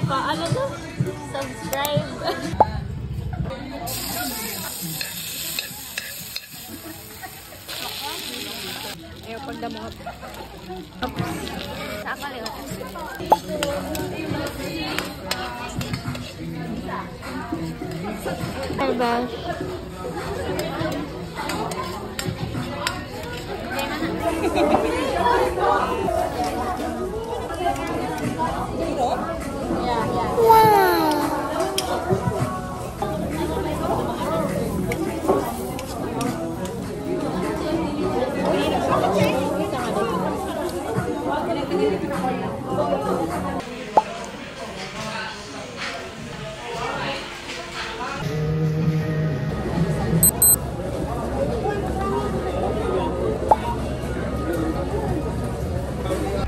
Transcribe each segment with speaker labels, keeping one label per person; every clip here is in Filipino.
Speaker 1: Ano to? Subscribe. Ayaw pag damot. Sa akaliw. Ay, bash.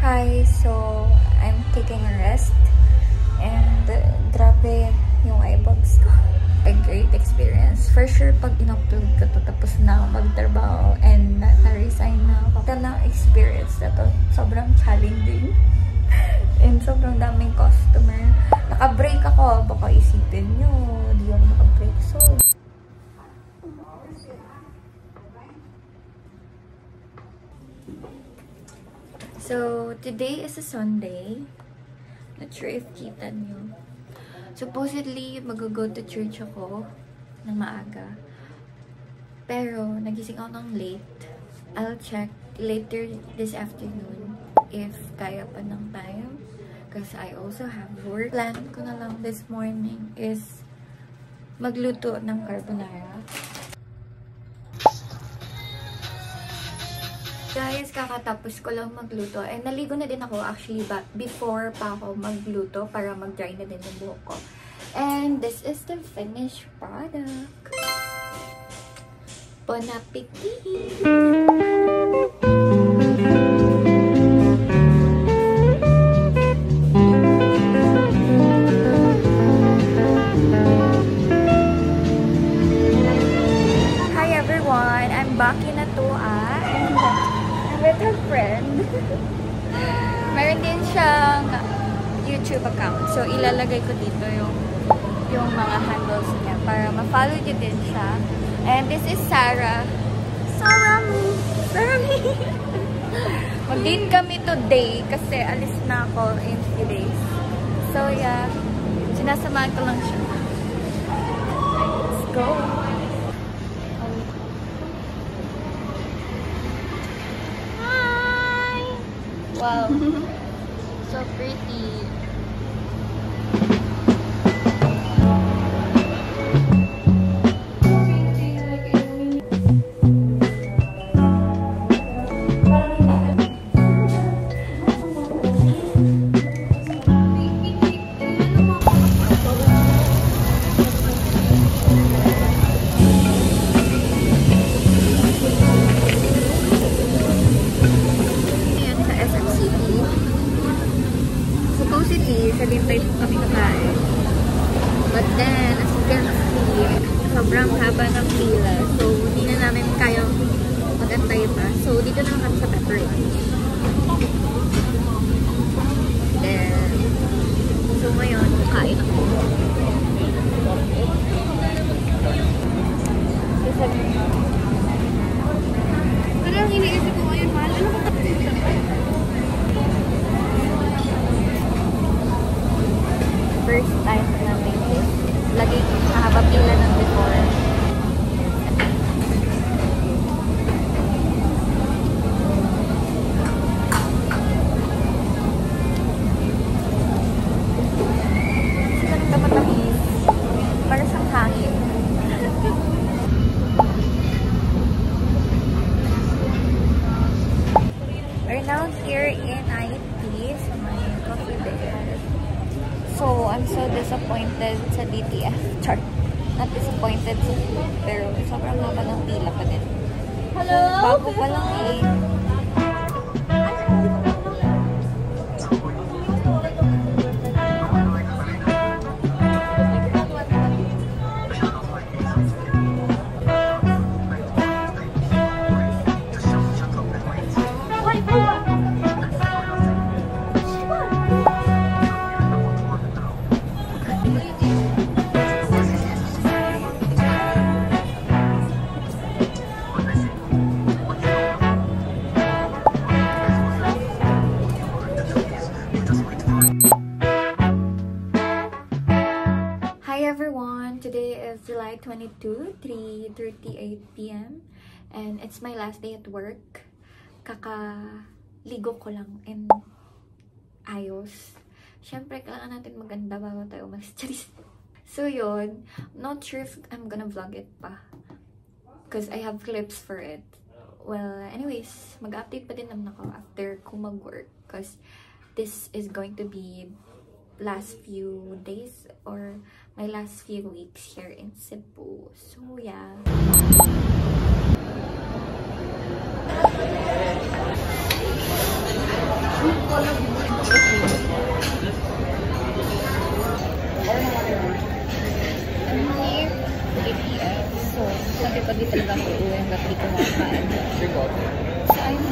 Speaker 2: Hi, so I'm taking a rest and grabe yung eyebags ko. A great experience. For sure, pag in-upload ko to, tapos na magtrabaho and na-resign na ako. Ito na experience na to. Sobrang challenging. And sobrang daming customer. Naka-break ako. Baka isipin nyo, di ako naka-break. So, today is a Sunday. Not sure if kita nyo. Supposedly, mag-go to church ako ng maaga. Pero, nagising ako ng late. I'll check later this afternoon if kaya pa ng time. Because I also have work. Plan ko na lang this morning is magluto ng carbonara. Guys, kakatapos ko lang magluto. And naligo na din ako actually before pa ako magluto para mag-dry na din yung buhok ko. And this is the finished product. Bon appetit! Hi everyone! I'm back in Atua. With her friend. Meron din siyang YouTube account. So, ilalagay ko dito yung mga handles niya para ma-follow niyo din siya. And this is Sarah. Sarah me! Sarah me! Mag-din kami today kasi alis na ako in few days. So, yeah. Sinasamahan ko lang siya. Let's go! Wow, so pretty. Sobrang haba ng pila. So, hindi na namin kayang mag-antay pa. So, dito na kami sa pepper lunch. Then, so ngayon, kain ako. Pero ang iniisip ko ngayon, mahal, ano ba ito? First time namin this. Lagi mahaba pila ng before. Sila nang matamis. Para sa hangin. We're now here in IT sa may coffee there. So, I'm so disappointed sa DTF. Char. Not disappointed sa food, pero sobrang haba ng pila pa din. Hello? Bago pa lang eh. 2022, 3:38 p.m. And it's my last day at work. Kakaligo ko lang and ayos. Siyempre, kailangan natin maganda bago tayo umalis. So yun, not sure if I'm gonna vlog it pa. Because I have clips for it. Well, anyways, mag-update pa din naman ako after ko mag-work. Because this is going to be last few days or my last few weeks here in Cebu. So yeah.
Speaker 1: So, sabi ko di talaga ako uwi hanggang di ko makakaan. So, I'm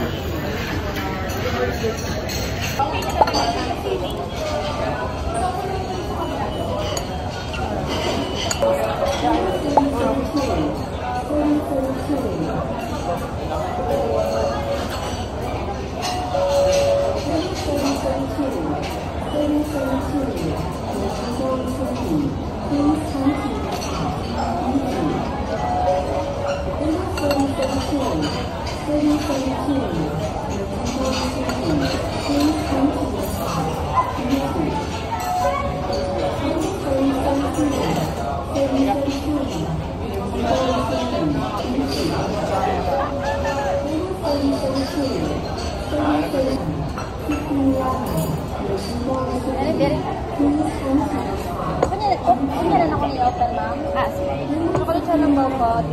Speaker 1: Kanya na ako ni-open, ma'am? Ah, sige. Nakulit siya ng bawat.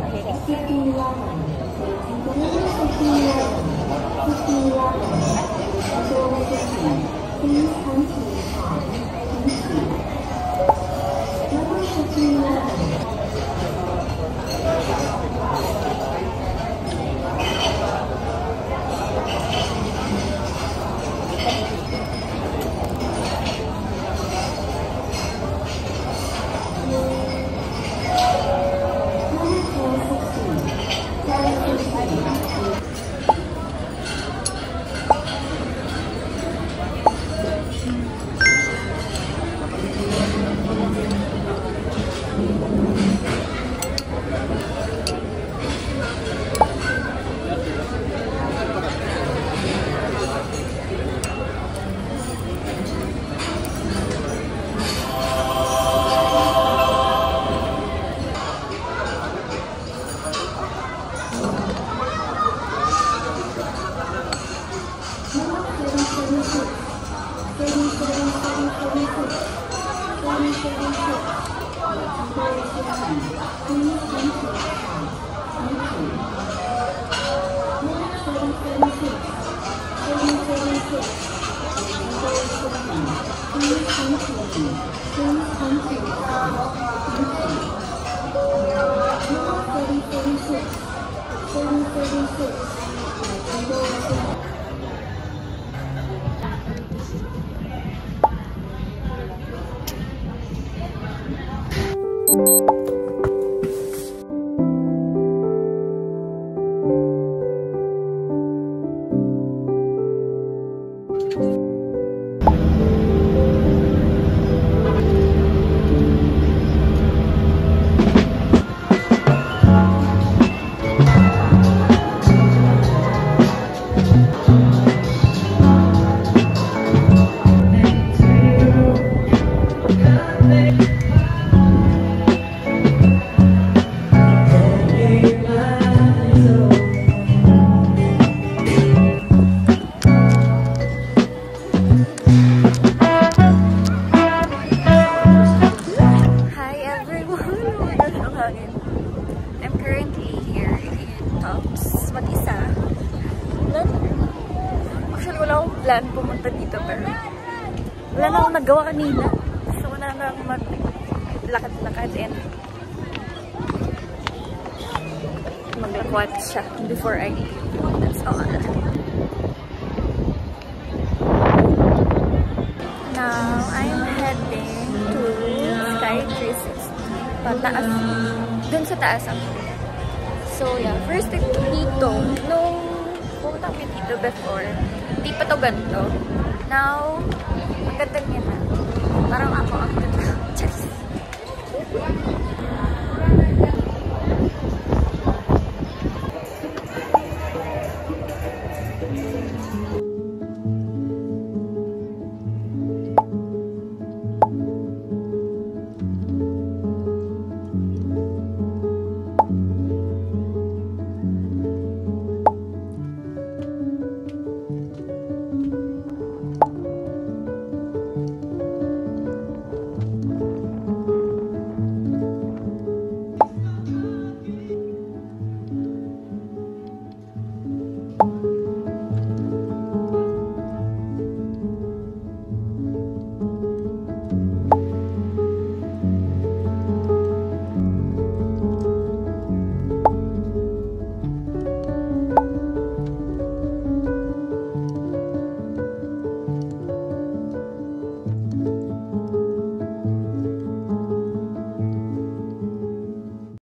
Speaker 2: plan pumunta dito pero wala na akong nagawa kanina. So wala na akong maglakad-lakad and maglakwat siya before I leave. That's all. Now, I'm heading to Sky 360. Pataas. Dun sa taas ako. So yeah, first dito, nung pumunta kami dito before, hindi pa to ganito. Now,